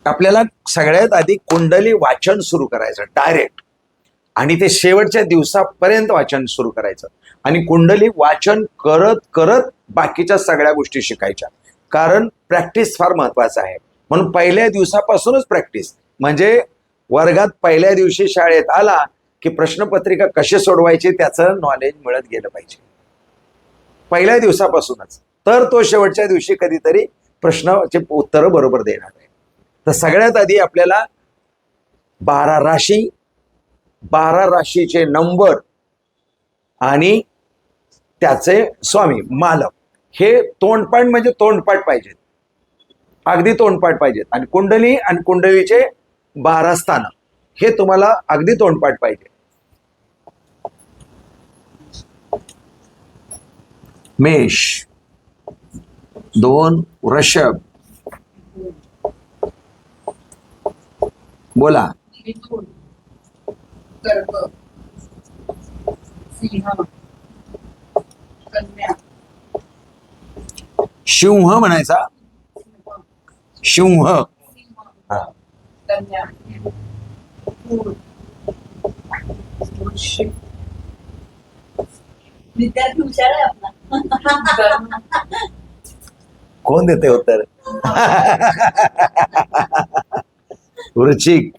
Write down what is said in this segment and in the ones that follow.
आपल्याला सगळ्यात आधी कुंडली वाचन सुरू करायचं डायरेक्ट, आणि ते शेवटच्या दिवसापर्यंत वाचन सुरू करायचं. आणि कुंडली वाचन करत करत बाकीच्या सगळ्या गोष्टी शिकायच्या. कारण प्रॅक्टिस फार महत्वाचं आहे. म्हणून पहिल्या दिवसापासूनच प्रॅक्टिस, म्हणजे वर्गात पहिल्या दिवशी शाळेत आला की प्रश्नपत्रिका कशी सोडवायची त्याचं नॉलेज मिळत गेलं पाहिजे पहिल्या दिवसापासूनच. तर तो शेवटच्या दिवशी कधीतरी प्रश्नाचे उत्तरं बरोबर देणार आहे. तर सगळ्यात आधी आपल्याला 12 राशी, 12 राशीचे नंबर आणि त्याचे स्वामी मालक हे तोंडपाठ, म्हणजे तोंडपाठ पाहिजेत, अगदी तोंडपाठ पाहिजेत. आणि कुंडली आणि कुंडलीचे 12 स्थान हे तुम्हाला अगदी तोंडपाठ पाहिजे. मेष, 2 वृषभ, बोला. मिथुन, कर्क, सिंह, कन्या, सिंह म्हणायचा, सिंह. हा. कन्या, मूळ, वृश्चिक, विद्यार्थी हुशार आहे आपला. कोण देते उत्तर? वृश्चिक.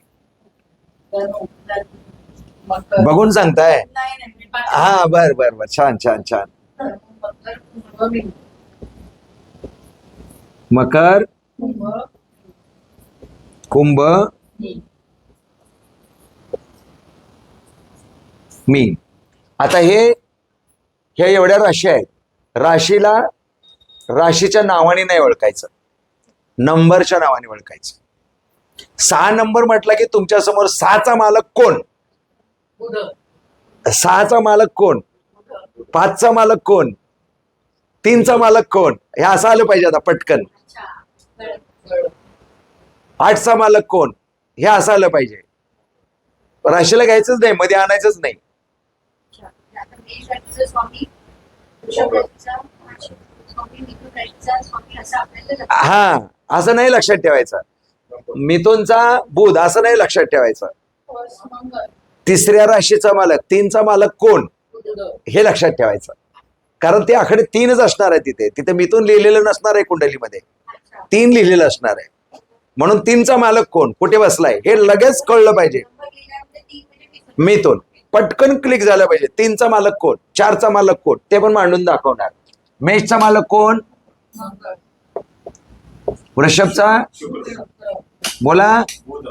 मकर, बघून सांगताय? नाही नाही मी पाठ- हा, बर बर बर, छान छान छान. मकर, कुंभ, मीन. मकर, कुंभ, कुंभ, मीन. मीन. आता हे एवढ्या राशी आहेत. राशीला राशीच्या नावाने नाही ओळखायचं, नंबरच्या नावाने ओळखायचं. 6 नंबर म्हटलं की तुमच्या समोर 6चा मालक कोण, बुध, 6चा मालक कोण, 5चा मालक कोण, 3चा मालक कोण, हे असं आलं पाहिजे आता पटकन. अच्छा, गळ, 8चा मालक कोण, हे असं आलं पाहिजे. राशीला घ्यायचंच नाही, मध्ये आणायचंच नाही. आता मेष राशीचा स्वामी, वृषभ राशीचा स्वामी, मिथुन राशीचा स्वामी, असं आपल्याला लक्षात हा, असं नाही लक्षात ठेवायचं. मिथुनचा बुध असं नाही लक्षात ठेवायचं. मंगळ, 3ऱ्या राशीचा मालक, 3चा मालक कोण, बुध, हे लक्षात ठेवायचं. कारण ते आकडे 3च असणार आहे. तिथे मिथुन लिहिलेलं नसणार आहे कुंडलीमध्ये, अच्छा, 3 लिहिलेलं असणार आहे. म्हणून 3चा मालक कोण, कुठे बसलाय हे लगेच कळलं पाहिजे. नंबर लिहिल्यानंतर तीन म्हणजे मिथुन. मिथुन पटकन क्लिक झालं पाहिजे. 3चा मालक कोण, 4चा मालक कोण, ते पण मांडून दाखवणार. मेषचा मालक कोण, मंगळ, वृषभचा, शुक्र, बोला. बुध,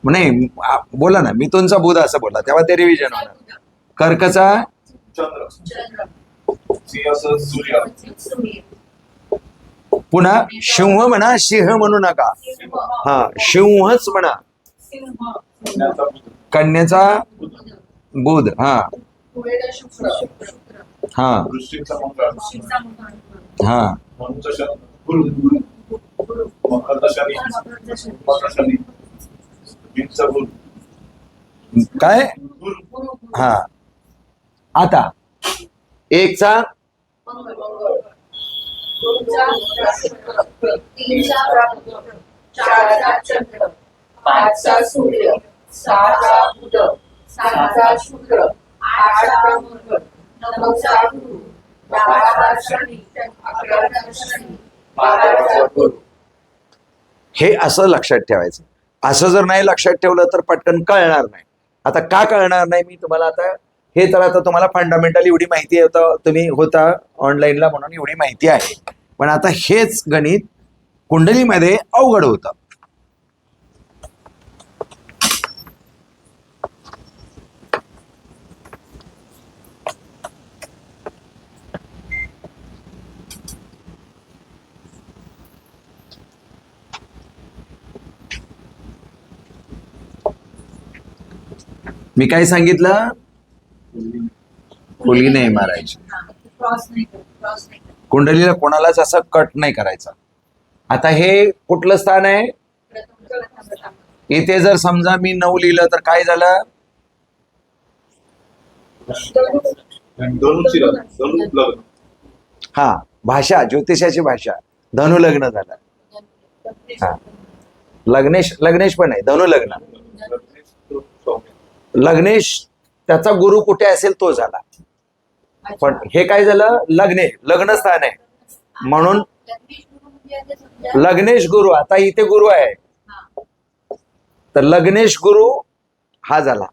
नाही, बोला ना, मिथुनचा बुध असं बोला, तेव्हा ते रिव्हिजन होणार. कर्कचा, चंद्र, सूर्य, सूर्य, पुन्हा सिंह म्हणा, सिंह म्हणू नका. सिंह, हा, सिंहच म्हणा. सिंह, कन्याचा बुध, हा पुढे शुक्र, हा वृश्चिकचा मंगळ, वृश्चिकचा मंगळ, हा. धनुचा शनी, गुरु, मकरचा शनी, मकर शनी, मीनचा गुरु, काय, गुरु, हा. आता 1चा मंगळ, दोनचा शुक्र, तीनचा बुध, चारचा चंद्र, 5चा सूर्य, 6चा बुध, 7चा शुक्र, 8चा मंगळ, 9चा गुरु, 10चा शनी, 11चा शनी, 12चा गुरु. हे असं लक्षात ठेवायचं. असं जर नाही लक्षात ठेवलं तर पटकन कळणार नाही. आता का कळणार नाही मी तुम्हाला आता हे, तर आता तुम्हाला फंडामेंटल एवढी माहिती होतं, तुम्ही होता ऑनलाईनला म्हणून एवढी माहिती आहे. पण आता हेच गणित कुंडलीमध्ये अवघड होतं. मी काय सांगितलं, खोली नाही मारायची. क्रॉस नाही करत, क्रॉस नाही करत. कुंडलीला कोणालाच असं कट नाही करायचं. आता हे कुठलं स्थान आहे, प्रथम. इथे जर समजा मी 9 लिहिलं तर काय झालं, धनुची लग्न, हा, भाषा, ज्योतिषाची भाषा, धनु लग्न झालं. हा, लग्नेश पण आहे, धनु लग्न. स्वामी. लग्नेश त्याचा गुरु कुठे असेल तो झाला. पण हे काय झालं, लग्न स्थान आहे म्हणून लग्नेश गुरु म्हणजे आता समजा लग्नेश गुरु. आता इथे गुरु आहे हा. तर लग्नेश गुरु हा झाला.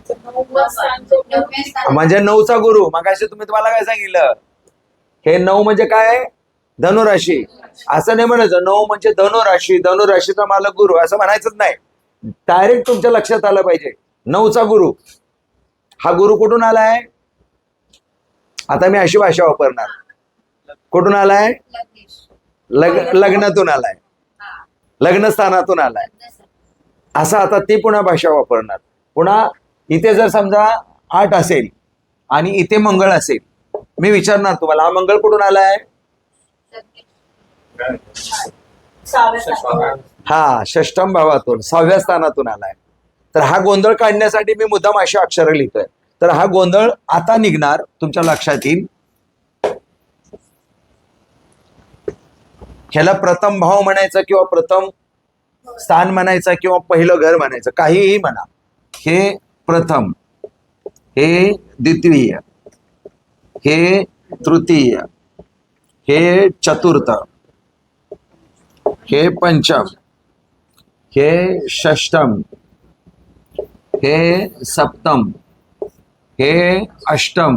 नवव्या स्थानात म्हणजे 9चा गुरु. मगाशी तुम्हाला काय सांगितलं, हे 9 म्हणजे काय, धनुराशी. असं नाही म्हणायचं 9 म्हणजे धनुराशी, धनुराशीचा मालक गुरु असं म्हणायचंच नाही. डायरेक्ट तुमच्या लक्षात आलं पाहिजे 9चा गुरु. हा गुरु कुठून आलाय, आता मी अशी भाषा वापरणार, कुठून आलाय, लग्नेश लग्नातून आलाय, हा. लग्नस्थानातून आलाय. असं आता ती पुन्हा भाषा वापरणार. पुन्हा इथे जर समजा 8 असेल आणि इथे मंगळ असेल, मी विचारणार तुम्हाला हा मंगळ कुठून आलाय. हा, षष्टम भावातून 6व्या स्थानातून आलाय. तर हा गोंधळ काढण्यासाठी मी मुद्दाम अशी अक्षरं लिहितोय. तर हा गोंधळ आता निघणार, तुमच्या लक्षात येईल. ह्याला प्रथम भाव म्हणायचं किंवा प्रथम स्थान म्हणायचं किंवा पहिलं घर म्हणायचं, काहीही म्हणा. हे प्रथम, हे द्वितीय, हे तृतीय, हे चतुर्थ, हे पंचम, हे षष्टम, हे सप्तम, हे अष्टम,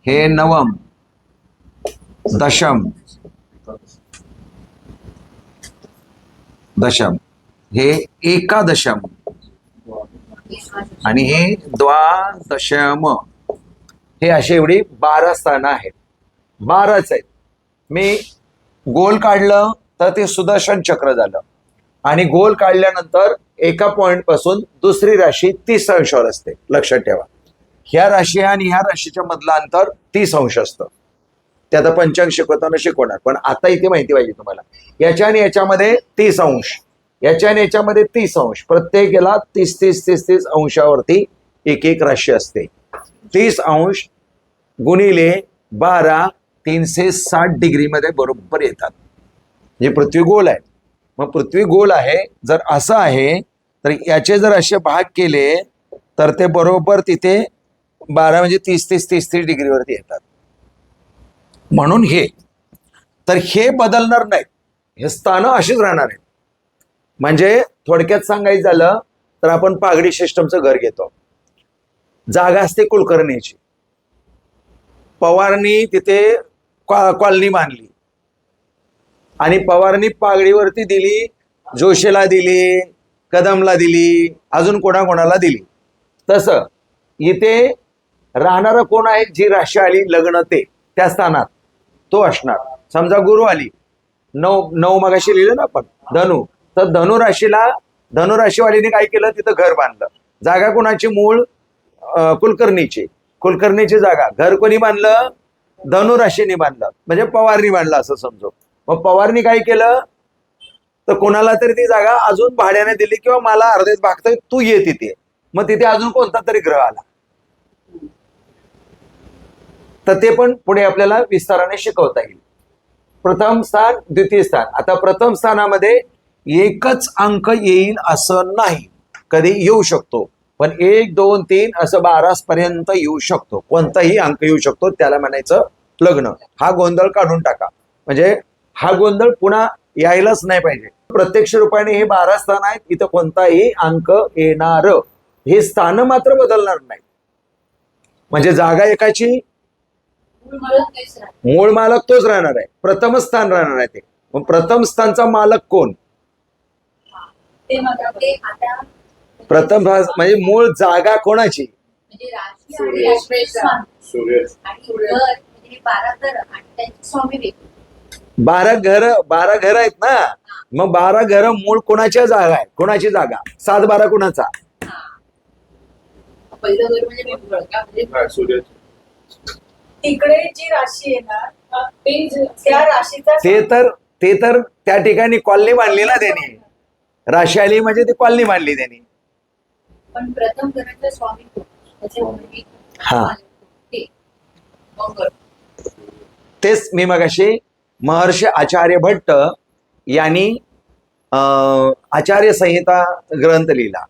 हे नवम, दशम, हे एकादशम आणि हे द्वादशम. हे अशी एवढी 12 स्थानं आहेत. 12च आहेत. मी गोल काढलं तर ते सुदर्शन चक्र झालं आणि गोल काढल्यानंतर एका पॉइंट पासून दुसरी राशी 30 अंशावर असते. लक्षात ठेवा, ह्या राशी आणि ह्या राशीच्या मधलं अंतर 30 अंश असतं. ते आता पंचांग शिकवताना शिकवणार, पण आता इथे माहिती पाहिजे तुम्हाला. याच्या आणि याच्यामध्ये 30 अंश, याच्या आणि याच्यामध्ये 30 अंश, प्रत्येकाला 30 अंशावरती एक एक राशी असते. 30 अंश गुणिले 12 360 डिग्रीमध्ये बरोबर येतात. म्हणजे पृथ्वी गोल आहे. मग पृथ्वी गोल आहे, जर असं आहे तर याचे जर असे भाग केले तर ते बरोबर तिथे 12 म्हणजे 30 डिग्रीवरती येतात. म्हणून हे, तर हे बदलणार नाहीत, हे स्थानं अशीच राहणार आहेत. म्हणजे थोडक्यात सांगायचं झालं तर आपण पागडी सिस्टमचं घर घेतो. जागा असते कुलकर्णीची, पवारनी तिथे कॉलनी बांधली आणि पवारनी पागडीवरती दिली, जोशीला दिली, कदमला दिली, अजून कोणाकोणाला दिली. तसं इथे राहणारं कोण आहे, जी राशी आली लग्न ते त्या स्थानात तो असणार. समजा गुरु आली 9 मगाशी लिहिलं ना आपण धनु, तर धनुराशीवालीने काय केलं, तिथं घर बांधलं. जागा कोणाची, मूळ कुलकर्णीची जागा. घर कोणी बांधलं, धनुराशीने बांधलं, म्हणजे पवारनी बांधलं असं समजू. मग पवारनी काय केलं, तर कोणाला तरी ती जागा अजून भाड्याने दिली किंवा मला अर्धेच भागतोय तू ये तिथे. मग तिथे अजून कोणता तरी ग्रह आला, तर ते पण पुढे आपल्याला विस्ताराने शिकवता येईल. प्रथम स्थान, द्वितीय स्थान. आता प्रथम स्थानामध्ये एकच अंक येईल असं नाही, कधी येऊ शकतो, पण 1 2 3 असं 12 पर्यंत येऊ शकतो. कोणताही अंक येऊ शकतो, त्याला म्हणायचं लग्न. हा गोंधळ काढून टाका, म्हणजे हा गोंधळ पुन्हा यायलाच नाही पाहिजे. प्रत्यक्ष रूपाने हे 12 स्थान आहेत, इथं कोणताही अंक येणार, हे स्थान मात्र बदलणार नाही. म्हणजे जागा एकाची, मूळ मालक तोच राहणार आहे, प्रथम स्थान राहणार आहे ते. मग प्रथम स्थानचा मालक कोण, प्रथम म्हणजे मूळ जागा कोणाची, सूर्य. 12 घर आहेत ना. मग 12 घर मूळ कोणाच्या जागा आहे, कोणाची जागा, 7 12 कोणाचा, सूर्य. तिकडे जी राशी आहे ना, त्या राशीचा ते तर त्या ठिकाणी कॉलनी बांधली ना त्यांनी. राशी आली म्हणजे ती कॉलनी बांधली त्यांनी. पण प्रथम घराचा स्वामी कोण? त्याच्यामुळे हा. ते मंगळ. तेच मी मगाशी महर्षी आचार्य भट्ट यांनी आचार्य संहिता ग्रंथ लिहिला.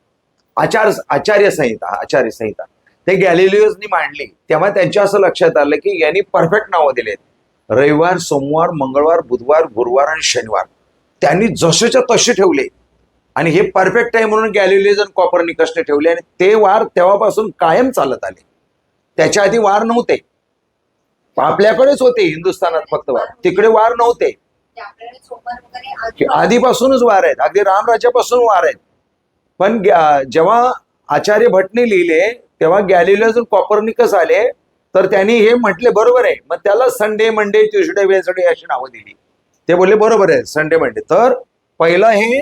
आचार्य संहिता ते गॅलिलिओजनी मांडली. तेव्हा त्यांच्या असं लक्षात आलं की यांनी परफेक्ट नावं दिलेत. रविवार, सोमवार, मंगळवार, बुधवार, गुरुवार आणि शनिवार त्यांनी जसेच्या तसे ठेवले आणि हे परफेक्ट आहे म्हणून गॅलिलिओज आणि कॉपर्निकसने ठेवले आणि ते वार तेव्हापासून कायम चालत आले. त्याच्या आधी वार नव्हते. आपल्याकडेच होते हिंदुस्थानात फक्त वार, तिकडे वार नव्हते. ते आपल्याकडे सोमवार वगैरे की आधीपासूनच वार आहेत, अगदी रामराज्यापासून वार आहेत. पण जेव्हा आचार्य भट्टने लिहिले तेव्हा गॅलिलिओज आणि कॉपर्निकस आले तर त्यांनी हे म्हटले बरोबर आहे. मग त्याला संडे, मंडे, ट्युसडे, वेन्सडे अशी नावं दिली. ते बोलले बरोबर आहे संडे, मंडे. तर पहिलं हे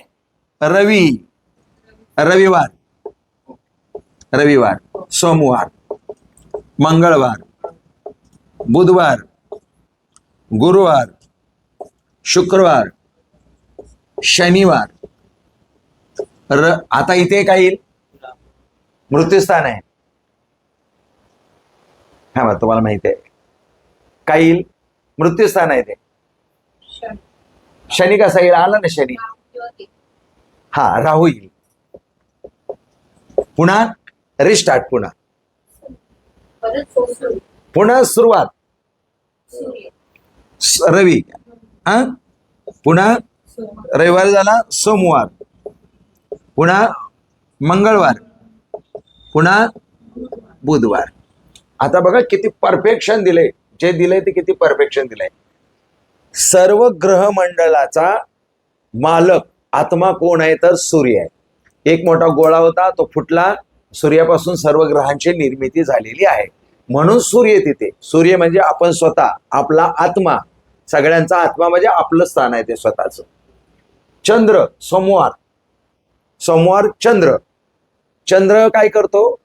रविवार, सोमवार, मंगळवार, बुधवार, गुरुवार, शुक्रवार, शनिवार. आता इथे काय येईल? मृत्यूस्थान आहे. हा बघ तुम्हाला माहिती आहे काय येईल? मृत्यूस्थान आहे ते. शनी कसा येईल? आला ना शनी. हा, राहू येईल. पुन्हा रिस्टार्ट, पुन्हा सुरुवात. रवी, हा, पुन्हा रविवार झाला, सोमवार, पुन्हा मंगळवार, पुन्हा बुधवार. आता बघा किती परफेक्शन दिलंय. जे दिलंय ते किती परफेक्शन दिलंय. सर्व ग्रहमंडळाचा मालक आत्मा कोण आहे? तर सूर्य आहे. एक मोठा गोळा होता, तो फुटला. सूर्यापासून सर्व ग्रहांची निर्मिती झालेली आहे. म्हणून सूर्य तिथे. सूर्य म्हणजे आपण स्वतः, आपला आत्मा. सगळ्यांचा आत्मा म्हणजे आपलं स्थान आहे ते स्वतःच. चंद्र, सोमवार चंद्र काय करतो?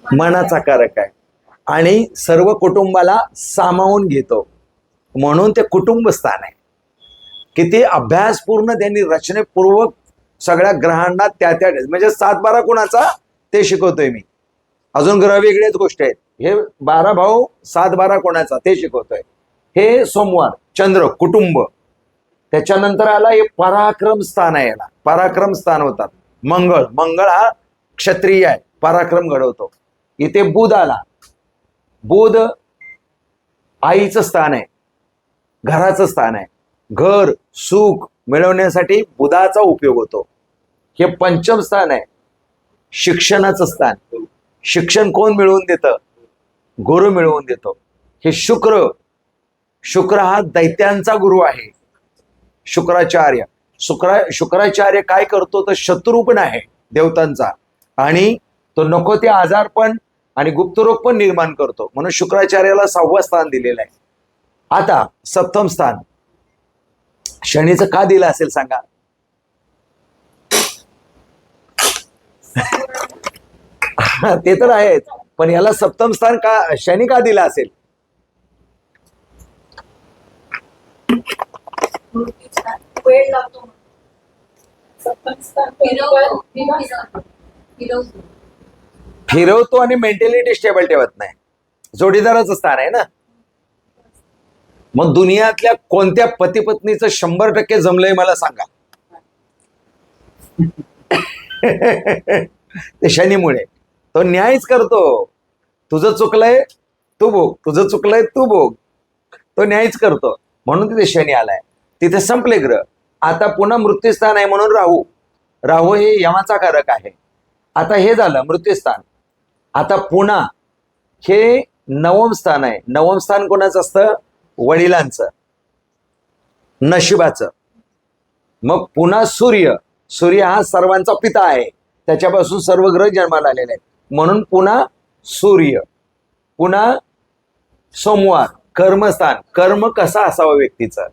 मनाचा कारक आहे आणि सर्व कुटुंबाला सामावून घेतो म्हणून ते कुटुंब स्थान आहे. किती अभ्यासपूर्ण त्यांनी रचनेपूर्वक सगळ्या ग्रहांना त्या म्हणजे 7-12 कोणाचा ते शिकवतोय मी. अजून ग्रह वेगळेच गोष्टी आहेत. हे 12 भाऊ 7-12 कोणाचा ते शिकवतोय. हे सोमवार चंद्र कुटुंब. त्याच्यानंतर आला हे पराक्रम स्थान आहे. याला पराक्रम स्थान होतात. मंगळ हा क्षत्रिय आहे, पराक्रम घडवतो. इथे बुध आला. बुध आईचं स्थान आहे, घराचं स्थान आहे. घर सुख मिळवण्यासाठी बुधाचा उपयोग होतो. हे पंचम स्थान आहे, शिक्षणाचं स्थान. शिक्षण कोण मिळवून देतं? गुरु मिळवून देतो. हे शुक्र हा दैत्यांचा गुरु आहे. शुक्राचार्य काय करतो? तर शत्रू पण आहे देवतांचा आणि तो नको ते आजार पण आणि गुप्तरोग पण निर्माण करतो. म्हणून शुक्राचार्याला 6वं स्थान दिलेलं आहे. आता 7थं स्थान शनीचं का दिलं असेल सांगा? ते तर आहेच, पण याला 7थं स्थान का शनी का दिलं असेल? वेळ लागतो. फिरवतो आणि मेंटॅलिटी स्टेबल ठेवत नाही. जोडीदाराचं स्थान आहे ना. मग दुनियातल्या कोणत्या पती पत्नीचं 100% जमलंय मला सांगा? ते शनीमुळे. तो न्यायच करतो. तुझं चुकलंय तू भोग, तुझं चुकलंय तू भोग. तो न्यायच करतो म्हणून तिथे शनी आलाय. तिथे संपले ग्रह. आता पुन्हा मृत्यूस्थान आहे म्हणून राहू हे यमाचा कारक आहे. आता हे झालं मृत्यूस्थान. आता पुन्हा हे 9वं स्थान आहे. 9वं स्थान कोणाचं असतं? वडिलांचं, नशिबाचं. मग पुन्हा सूर्य हा सर्वांचा पिता आहे. त्याच्यापासून सर्व ग्रह जन्माला आलेले आहेत म्हणून पुन्हा सूर्य. पुन्हा सोमवार कर्मस्थान. कर्म कसा असावं व्यक्तीचं?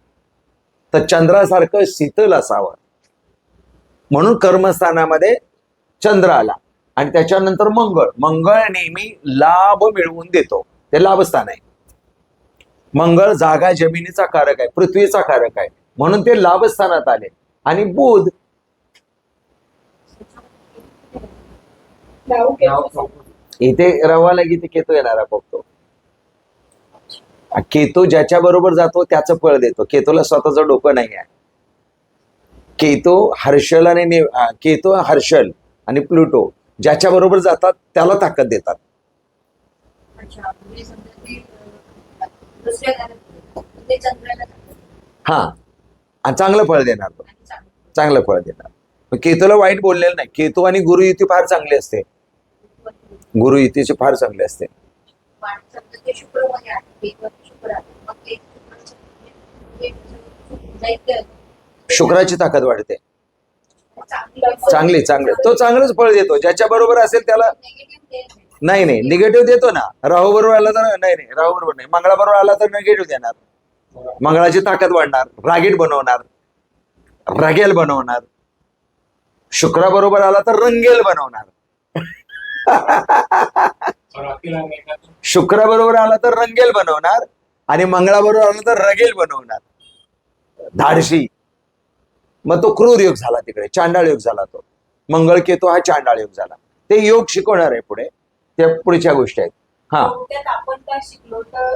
तर चंद्रासारखं शीतल असावं म्हणून कर्मस्थानामध्ये चंद्र आला. आणि त्याच्यानंतर मंगळ नेहमी लाभ मिळवून देतो. ते लाभस्थान आहे. मंगळ जागा जमिनीचा कारक आहे, पृथ्वीचा कारक आहे म्हणून ते लाभस्थानात आले. आणि बुध इथे रवाला किती केतू येणारा बघतो. केतू ज्याच्या बरोबर जातो त्याचं फळ देतो. केतूला स्वतःचं डोकं नाही आहे. केतू हर्षल आणि केतू हर्षल आणि प्लुटो ज्याच्या बरोबर जातात त्याला ताकद देतात. अच्छा म्हणजे समजा ते दुसऱ्या घरात ते चंद्राला जातात हा, आणि चांगलं फळ देणार तो, आणि चांगलं चांगलं फळ देणार. मग केतूला वाईट बोललेलं नाही. केतू आणि गुरु युती फार चांगली असते. गुरु युतीची फार चांगली असते. पण समजा ते शुक्रमध्ये आहे एक वर्ष शुक्र आहे मग ते दैत्य शुक्राची ताकद वाढते. चांगली चांगली तो चांगलंच फळ देतो. ज्याच्या बरोबर असेल त्याला निगेटिव्ह नाही निगेटिव्ह देतो ना. राहू बरोबर आला तर नाही राहू बरोबर नाही. मंगळा बरोबर आला तर निगेटिव्ह देणार. मंगळाची ताकद वाढणार, रागीट बनवणार, रगेल बनवणार. शुक्रा बरोबर आला तर रंगेल बनवणार. शुक्रा बरोबर आला तर रंगेल बनवणार आणि मंगळा बरोबर आला तर रगेल बनवणार, धाडशी. मग तो क्रूर योग झाला, तिकडे चांडाळ योग झाला. तो मंगळ केतू हा चांडाळ योग झाला. ते योग शिकवणार आहे पुढे, त्या पुढच्या गोष्टी आहेत. हा थोडक्यात आपण काय शिकलो तर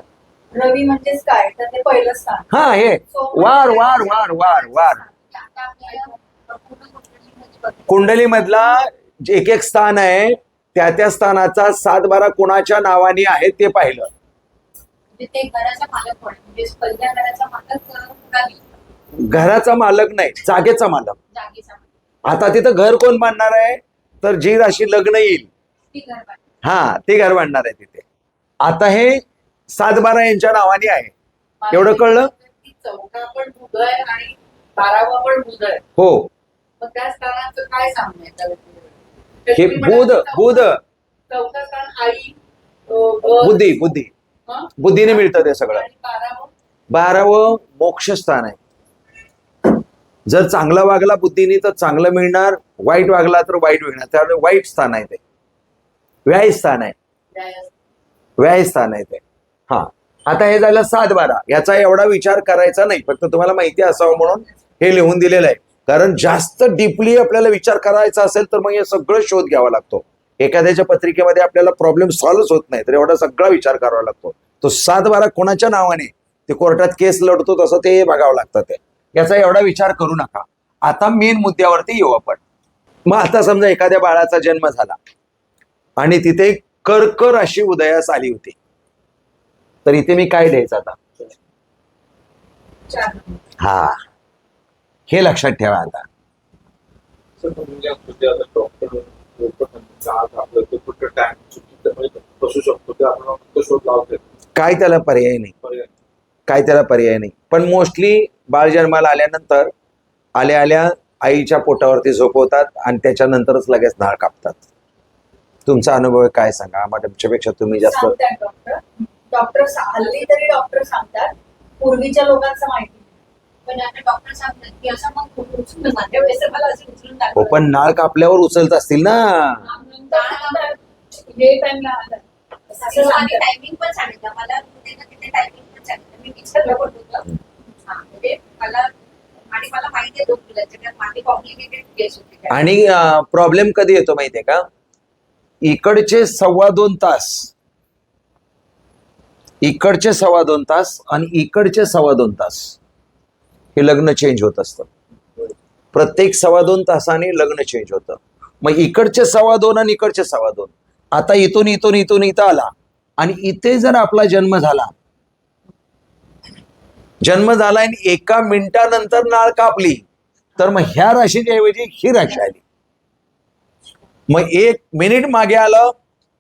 रवी म्हणजेच काय तर ते पहिलं स्थान. हा हे वार वार वार वार वार आता आपल्याला पूर्ण कुंडली मधला एक एक स्थान आहे, त्या स्थानाचा 7-12 कोणाच्या नावाने आहे ते पाहिलं. म्हणजे ते घराचा मालक पण म्हणजे पहिल्या घराचा मालक रवी घराचा मालक नाही, जागेचा मालक. जागेचा मालक आता तिथं घर कोण बांधणार आहे तर जी राशी लग्न येईल ती घर बांधते. हा ते घर बांधणार आहे तिथे. आता हे 7-12 यांच्या नावाने आहे. एवढं कळलं? ती चौथा पण बुध आहे आणि 12वा पण बुध आहे. हो, मग त्या स्थानाचं काय सांगण्यात हे बुध बुध चौथा स्थान आई घर, बुद्धी बुद्धी हं? बुद्धीने मिळतं ते सगळं. आणि 12वं 12वं मोक्ष स्थान आहे. जर चांगला वागला बुद्धीने तर चांगलं मिळणार, वाईट वागला तर वाईट मिळणार. त्यामुळे वाईट स्थान आहे ते, व्याय स्थान आहे. व्याय- व्याय स्थान आहे ते. हा, आता हे झालं 7-12. याचा एवढा विचार करायचा नाही, फक्त तुम्हाला माहिती असावं म्हणून हे लिहून दिलेलं आहे. कारण जास्त डीपली आपल्याला विचार करायचा असेल तर मग हे सगळं शोध घ्यावा लागतो. एखाद्याच्या पत्रिकेमध्ये आपल्याला प्रॉब्लेम सॉल्व्ह होत नाही तर एवढा सगळा विचार करावा लागतो. तो 7-12 कोणाच्या नावाने ते कोर्टात केस लढतो तसं ते बघावं लागतं. ते याचा एवढा विचार करू नका. आता मेन मुद्द्यावरती येऊ आपण. मग आता समजा एखाद्या बाळाचा जन्म झाला आणि तिथे कर्क राशी उदयास आली होती, तर इथे मी काय द्यायचं आता? चार. हा, हे लक्षात ठेवा. आता सर म्हणजे आता डॉक्टर लोक म्हणतात आपलं ते कुठं टाइम चुकीचं बसू शकतो ते आपण फक्त शोध लावतोय. काय त्याला पर्याय नाही, पर्याय काय त्याला पर्याय नाही. पण मोस्टली बाळ जन्माला आल्यानंतर आल्या आईच्या पोटावरती झोपवतात आणि त्याच्यानंतरच लगेच नाळ कापतात. तुमचा अनुभव काय सांगा? मॅडमच्यापेक्षा तुम्ही जास्त. सांगतात डॉक्टर हल्ली तरी डॉक्टर सांगतात, पूर्वीच्या लोकांचं माहिती नाही. पण आता डॉक्टर सांगतात की असं मग उचलून माझ्या वेळेस मला असं उचलून हो, दाखव. पण नाळ कापल्यावर उचलत असतील ना. हे टाइमला आलं असं सांगतात. टायमिंग पण सांगितलं मला, तिथे टायमिंग पण सांगितलं. मी विचारलं पण होतं. हा म्हणजे मला आणि मला माहिती आहे डॉक्टरला त्याच्यात माझी कॉम्प्लिकेटेड केस होती. आणि प्रॉब्लेम कधी येतो माहितीये का? इकडचे 2.25 तास, इकडचे 2.25 तास आणि इकडचे 2.25 तास हे लग्न चेंज होत असतं. प्रत्येक 2.25 तासाने लग्न चेंज होतं. मग इकडचे 2.25 आणि इकडचे 2.25. आता इथून इथं आला आणि इथे जर आपला जन्म झाला आणि 1 मिनिटानंतर नाळ कापली तर मग ह्या राशीच्या ऐवजी ही राशी आली. मग 1 मिनिट मागे आलं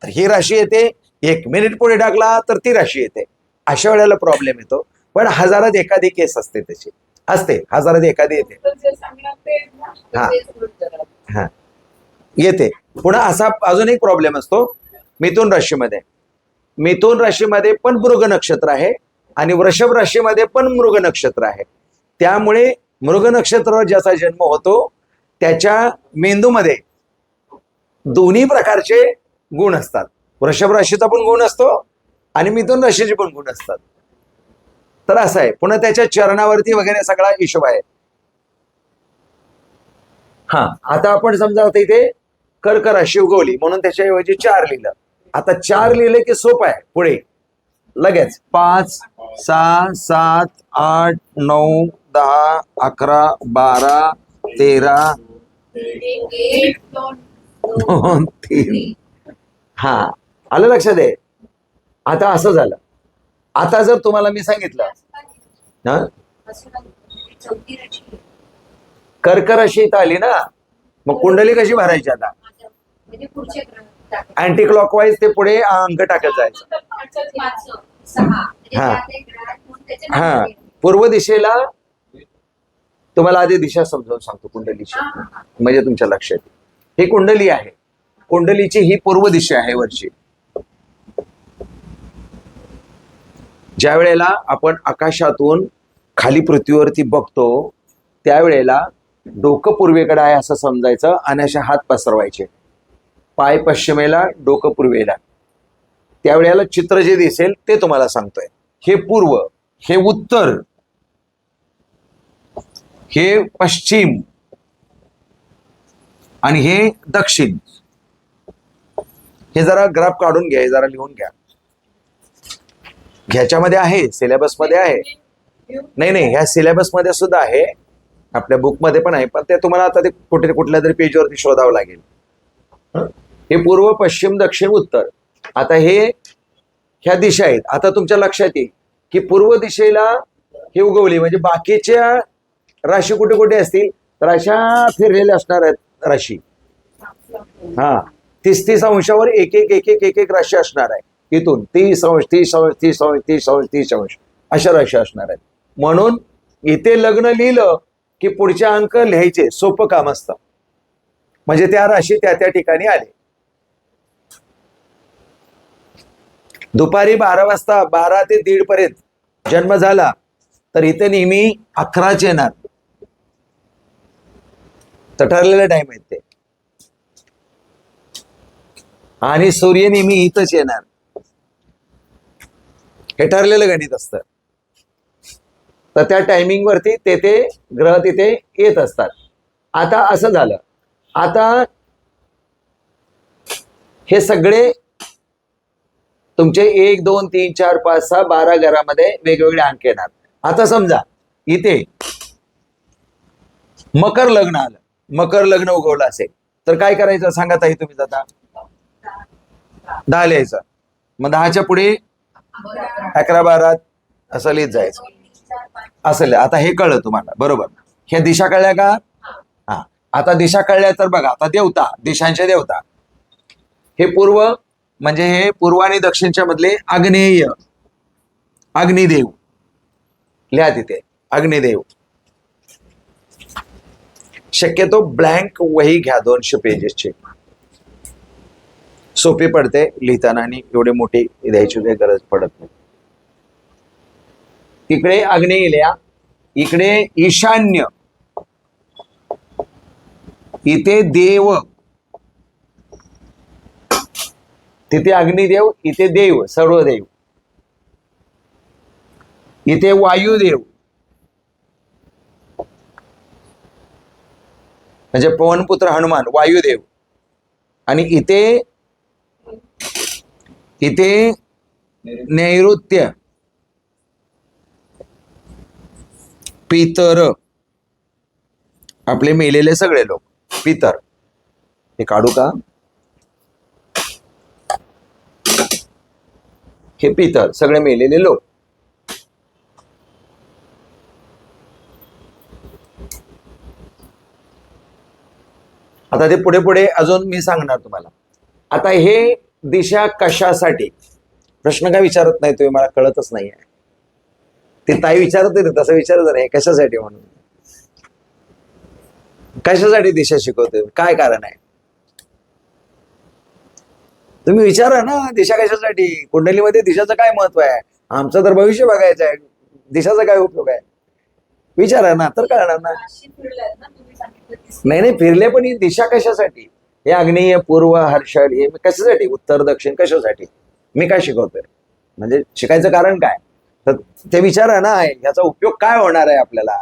तर ही राशी येते, 1 मिनिट पुढे टाकला तर ती राशी येते. अशा वेळेला प्रॉब्लेम येतो. पण हजारात एखादी केस असते, त्याची असते, हजारात एखादी येते. जे सांगणार ते ना, हा. तेच बरोबर. हा, येते. पुन्हा असा अजून एक प्रॉब्लेम असतो मिथुन राशीमध्ये. मिथुन राशीमध्ये पण मृग नक्षत्र आहे आणि वृषभ राशीमध्ये पण मृग नक्षत्र आहे. त्यामुळे मृग नक्षत्रावर ज्याचा जन्म होतो त्याच्या मेंदूमध्ये दोन्ही प्रकारचे गुण असतात. वृषभ राशीचा पण गुण असतो आणि मिथुन राशीचे पण गुण असतात. तर असं आहे. पुन्हा त्याच्या चरणावरती वगैरे सगळा हिशोब आहे. हा, आता आपण समजा आता इथे कर्क राशी उगवली म्हणून त्याच्याऐवजी 4 लिहिलं. आता 4 लिहिले की सोपं आहे पुढे लगेच. 5, 6, 7, 8, 9, 10, 11, 12 13 1 2 2 3 हा आलं लक्षात आहे. आता असं झालं. आता जर तुम्हाला मी सांगितलं हा चौथी राशी कर्क राशी इथं आली ना, मग कुंडली कशी भरायची आता? म्हणजे पुढचे ग्रह टाका. अँटी क्लॉकवाईज ते पुढे अंक टाकत जायचं. 5 6 म्हणजे हा. त्यात एक ग्रह म्हणून त्याचे हा नाव आहे. पूर्व दिशेला तुम्हाला आधी दिशा समजावून सांगतो कुंडलीची, हा, हा, हा. म्हणजे तुमच्या लक्षात येईल. ही कुंडली आहे. कुंडलीची ही पूर्व दिशा आहे वरची. ज्या वेळेला आपण आकाशातून खाली पृथ्वीवरती बघतो त्यावेळेला डोकं पूर्वेकडे आहे असं समजायचं आणि असे हात पसरवायचे. पाय पश्चिमेला, डोकं पूर्वेला. त्यावेळेला चित्र जे दिसेल ते तुम्हाला सांगतोय. हे पूर्व, हे उत्तर, हे पश्चिम आणि हे दक्षिण. हे जरा ग्राफ काढून घ्या, हे जरा लिहून घ्या. ह्याच्यामध्ये आहे, सिलेबस मध्ये आहे. नाही नाही, ह्या सिलेबस मध्ये सुद्धा आहे, आपल्या बुक मध्ये पण आहे, पण ते तुम्हाला आता ते कुठल्या तरी पेजवरती शोधावं लागेल. हे पूर्व, पश्चिम, दक्षिण, उत्तर. आता हे ह्या दिशा आहेत. आता तुमच्या लक्षात येईल की पूर्व दिशेला हे उगवली म्हणजे बाकीच्या राशी कुठे कुठे असतील तर अशा फिरलेल्या असणार आहेत राशी. हा 30 अंशावर एक एक एक एक एक एक राशी असणार आहे. इथून 30 अंश 30 अंश 30 अंश 30 अंश 30 अंश अशा राशी असणार आहेत. म्हणून इथे लग्न लिहिलं की पुढचे अंक लिहायचे सोपं काम असतं. म्हणजे त्या राशी त्या त्या ठिकाणी आले. दुपारी 12 वाजता 12 ते 1:30 पर्यंत जन्म झाला तर इथे नेहमी 11च येणार. तर ठरलेला टाइम आहे ते. आणि सूर्य नेहमी इथंच येणार. हे ठरलेलं गणित असतं. तर त्या टायमिंग वरती ते ग्रह तिथे येत असतात. आता असं झालं. आता हे सगळे तुमचे 1 2 3 4 5 6 12 घरामध्ये वेगवेगळे अंक येणार. आता समजा इथे मकर लग्न आलं, मकर लग्न उगवलं असेल तर काय करायचं सांगा ताई तुम्ही. आता 10 लिहायचं. मग 10च्या पुढे 11 12 असं लिहित जायचं. असं आता हे कळलं तुम्हाला बरोबर. ह्या दिशा कळल्या का? हा. आता दिशा कळल्या तर बघा. आता देवता, दिशांचे देवता. हे पूर्व म्हणजे हे पूर्व आणि दक्षिणच्या मधले आग्नेय, अग्निदेव लिहा तिथे. अग्निदेव. शक्यतो ब्लँक वही घ्या 200 पेजेसची. सोपी पडते लिहिताना आणि एवढे मोठी द्यायची काही गरज पडत नाही. इकडे आग्नेय लिहा, इकडे ईशान्य, इथे देव, तिथे अग्निदेव, इथे देव, सर्व देव. इथे वायुदेव म्हणजे पवनपुत्र हनुमान, वायुदेव. आणि इथे नैऋत्य, पितर, आपले मेलेले सगळे लोक पितर. हे काढू का? हे पितर सगळे मेलेले लोक. आता ते पुढे पुढे अजून मी सांगणार तुम्हाला. आता हे दिशा कशासाठी? प्रश्न काय विचारत नाही तुम्ही, मला कळतच नाही आहे. ते ताई विचारत नाही, तसं विचारत नाही कशासाठी म्हणून. कशासाठी दिशा शिकवते, काय कारण आहे तुम्ही विचारा ना. दिशा कशासाठी? कुंडलीमध्ये दिशाचं काय महत्व आहे? आमचं तर भविष्य बघायचं आहे, दिशाचा काय उपयोग आहे विचारा ना, तर कळणार ना. नाही फिरले, पण ही दिशा कशासाठी? हे आग्नेय, पूर्व, हर्षल हे कशासाठी? उत्तर दक्षिण कशासाठी? मी काय शिकवतोय म्हणजे शिकायचं कारण काय? तर ते विचारा ना, याचा उपयोग काय होणार आहे आपल्याला.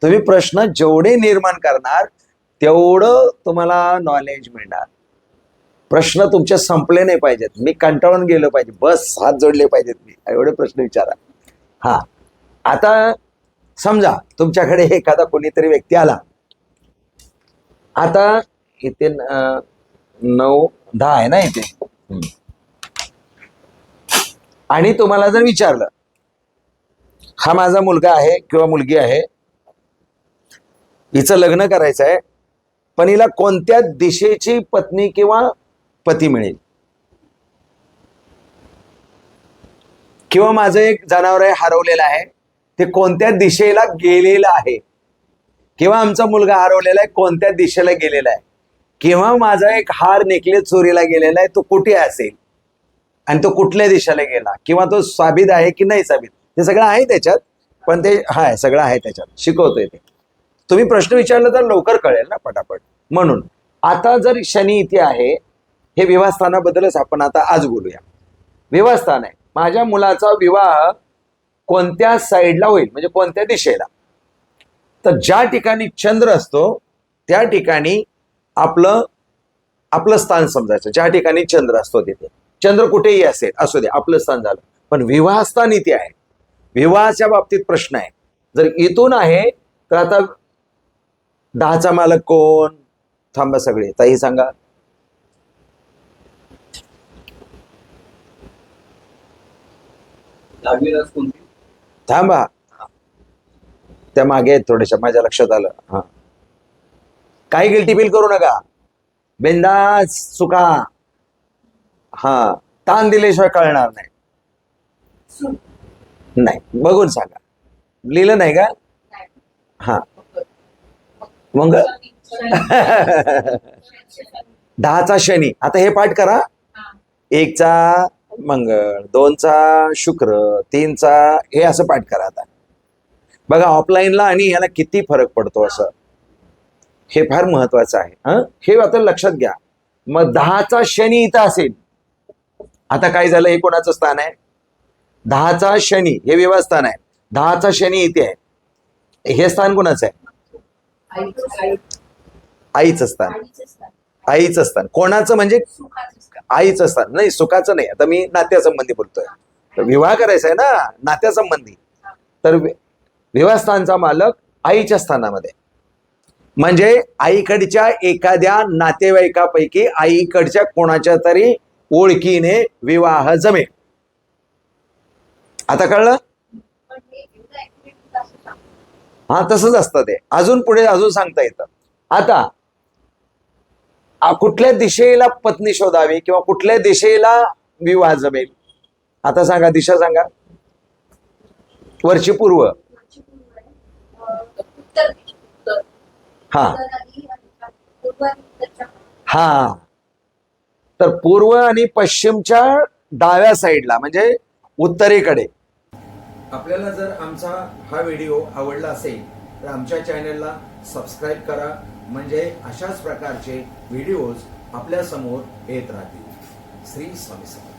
तुम्ही प्रश्न जेवढे निर्माण करणार तेवढं तुम्हाला नॉलेज मिळणार. प्रश्न तुमचे संपले नाही पाहिजेत, मी कंटाळून गेलो पाहिजे, बस हात जोडले पाहिजेत, मी एवढे प्रश्न विचारा. हा. आता समजा तुमच्याकडे एखादा कोणीतरी व्यक्ती आला आता इथे 9 10 आहे ना इथे. आणि तुम्हाला जर विचारलं, हा माझा मुलगा आहे किंवा मुलगी आहे, हिचं लग्न करायचं आहे, पण हिला कोणत्या दिशेची पत्नी किंवा पती मिळेल, किंवा माझं एक जनावर आहे हरवलेलं आहे, ते कोणत्या दिशेला गेलेलं आहे, किंवा आमचा मुलगा हरवलेला आहे कोणत्या दिशेला गेलेला आहे, किंवा माझा एक हार नेकलेस चोरीला गेलेला आहे, तो कुठे असेल आणि तो कुठल्या दिशेला गेला, किंवा तो साबित आहे की नाही साबित, ते सगळं आहे त्याच्यात. पण ते हाय सगळं आहे त्याच्यात, शिकवतोय ते. तुम्ही प्रश्न विचारला तर लवकर कळेल ना पटापट. म्हणून आता जर शनी इथे आहे, हे विवाहस्थानाबद्दलच आपण आता आज बोलूया. विवाहस्थान आहे, माझ्या मुलाचा विवाह कोणत्या साईडला होईल, म्हणजे कोणत्या दिशेला. तर ज्या ठिकाणी चंद्र असतो त्या ठिकाणी आपलं स्थान समजायचं. ज्या ठिकाणी चंद्र असतो तिथे, चंद्र कुठेही असेल असू दे, आपलं स्थान झालं. पण विवाहस्थान इथे आहे. विवाहाच्या बाबतीत प्रश्न आहे, जर इथून आहे तर आता 10चा मालक कोण, थांबा सगळे, ताई सांगा. थांबा, त्या मागे आहेत थोड्याशा, माझ्या लक्षात आलं. हा, काही गिल्टी फील करू नका, बिंदास सुका. हा, ताण दिल्याशिवाय कळणार नाही. नाही, बघून सांगा. लिहिलं नाही का? हा, मग 10चा शनी. आता हे पाठ करा. 1चा मंगळ, 2चा शुक्र, 3चा हे असं पाठ करा. आता बघा ऑफलाईनला आणि याला किती फरक पडतो. असं हे फार महत्वाचं आहे. हे आता लक्षात घ्या. मग 10चा शनी इथं असेल. आता काय झालं, हे कोणाचं स्थान आहे? 10चा शनी, हे विवाहस्थान आहे. 10चा शनी इथे आहे. हे स्थान कोणाचं आहे? आईचं स्थान. आईचं स्थान कोणाचं, म्हणजे आईचं स्थान. नाही, सुखाचं नाही. आता मी नात्यासंबंधी बोलतोय. विवाह करायचा आहे ना, नात्यासंबंधी. तर विवाहस्थानचा मालक आईच्या स्थानामध्ये, म्हणजे आईकडच्या एखाद्या नातेवाईकापैकी आईकडच्या कोणाच्या तरी ओळखीने विवाह जमेल. आता कळलं? हा, तसंच असतं ते. अजून पुढे अजून सांगता येतं. आता कुठल्या दिशेला पत्नी शोधावी किंवा कुठल्या दिशेला विवाह जमेल, आता सांगा, दिशा सांगा. वरची पूर्व. हा हा, तर पूर्व आणि पश्चिमच्या डाव्या साईडला, म्हणजे उत्तरेकडे. आपल्याला जर आमचा हा व्हिडिओ आवडला असेल तर आमच्या चॅनलला सबस्क्राईब करा, म्हणजे अशाच प्रकारचे व्हिडिओज आपल्या समोर येत राहतील. श्री स्वामी समर्थ.